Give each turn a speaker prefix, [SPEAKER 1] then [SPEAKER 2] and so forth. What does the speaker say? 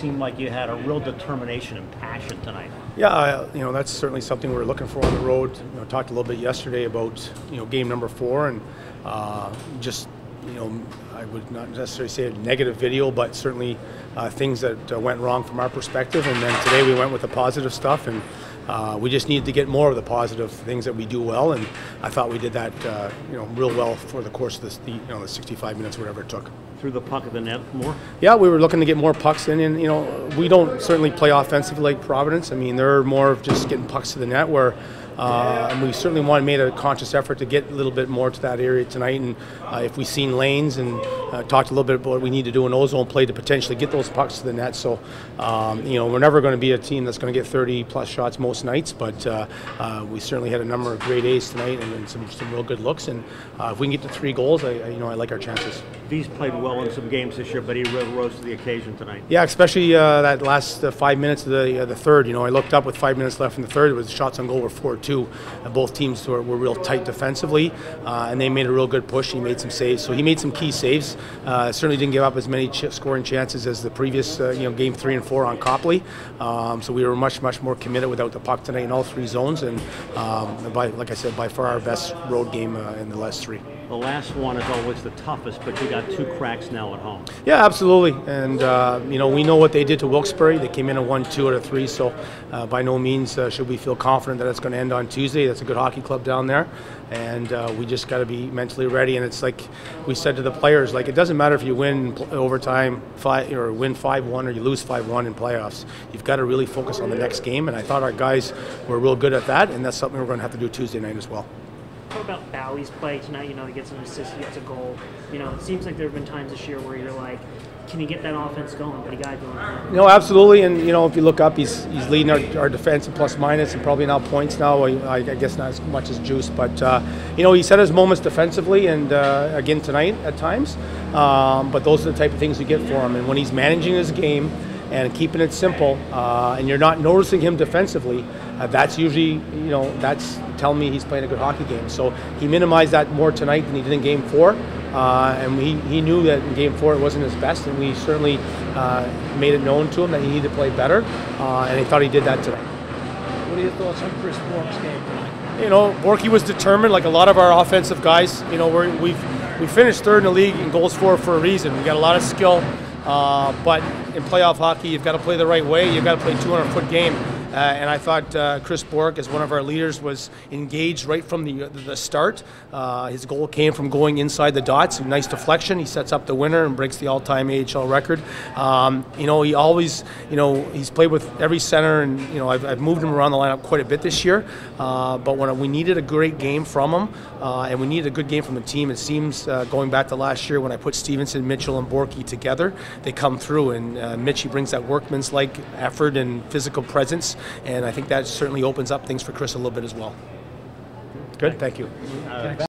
[SPEAKER 1] seemed like you had a real determination and passion tonight.
[SPEAKER 2] Yeah, that's certainly something we're looking for on the road. Talked a little bit yesterday about game number 4, and just I would not necessarily say a negative video, but certainly things that went wrong from our perspective. And then today we went with the positive stuff, and we just needed to get more of the positive things that we do well. And I thought we did that real well for the course of the 65 minutes, whatever it took.
[SPEAKER 1] Through the puck of the net more?
[SPEAKER 2] Yeah, we were looking to get more pucks in, and we don't certainly play offensively like Providence. I mean, they're more of just getting pucks to the net, where and we certainly made a conscious effort to get a little bit more to that area tonight. And if we've seen lanes and talked a little bit about what we need to do in ozone play to potentially get those pucks to the net. So, we're never going to be a team that's going to get 30-plus shots most nights, but we certainly had a number of great A's tonight and some real good looks. And if we can get to 3 goals, I like our chances.
[SPEAKER 1] V's played well in some games this year, but he really rose to the occasion tonight.
[SPEAKER 2] Yeah, especially that last 5 minutes of the third. I looked up with 5 minutes left in the third. It was shots on goal were 4-2. Both teams were real tight defensively, and they made a real good push. He made some saves, so he made some key saves. Certainly didn't give up as many scoring chances as the previous game 3 and 4 on Copley. So we were much more committed without the puck tonight in all 3 zones, and like I said, by far our best road game in the last 3.
[SPEAKER 1] The last one is always the toughest, but you got 2 cracks now at home.
[SPEAKER 2] Yeah, absolutely. And, we know what they did to Wilkes-Barre. They came in and won 2 out of 3, so by no means should we feel confident that it's going to end on Tuesday. That's a good hockey club down there, and we just got to be mentally ready. And it's like we said to the players, it doesn't matter if you win overtime or win 5-1 or you lose 5-1 in playoffs. You've got to really focus on the next game, and I thought our guys were real good at that, and that's something we're going to have to do Tuesday night as well.
[SPEAKER 3] What about Bowie's play tonight? He gets an assist, he gets a goal. It seems like there have been times this year where you're like, can you get that offense going? But he got it going.
[SPEAKER 2] Absolutely. And if you look up, he's leading our defense in plus minus and probably now points now. I guess not as much as Juice, but he's had his moments defensively and again tonight at times. But those are the type of things you get for him. And when he's managing his game and keeping it simple, and you're not noticing him defensively, that's usually, that's telling me he's playing a good hockey game. So he minimized that more tonight than he did in Game 4. And he knew that in Game 4 it wasn't his best, and we certainly made it known to him that he needed to play better, and he thought he did that tonight.
[SPEAKER 4] What are your thoughts on Chris Bork's game tonight?
[SPEAKER 2] Borky was determined, like a lot of our offensive guys. We finished 3rd in the league in goals for a reason. We got a lot of skill, but in playoff hockey, you've got to play the right way. You've got to play a 200-foot game. And I thought Chris Bork, as one of our leaders, was engaged right from the start. His goal came from going inside the dots. A nice deflection. He sets up the winner and breaks the all-time AHL record. He always, he's played with every center, and I've moved him around the lineup quite a bit this year. But when we needed a great game from him, and we needed a good game from the team, it seems going back to last year when I put Stevenson, Mitchell, and Borky together, they come through. And Mitchie brings that workman's-like effort and physical presence. And I think that certainly opens up things for Chris a little bit as well. Good, thank you.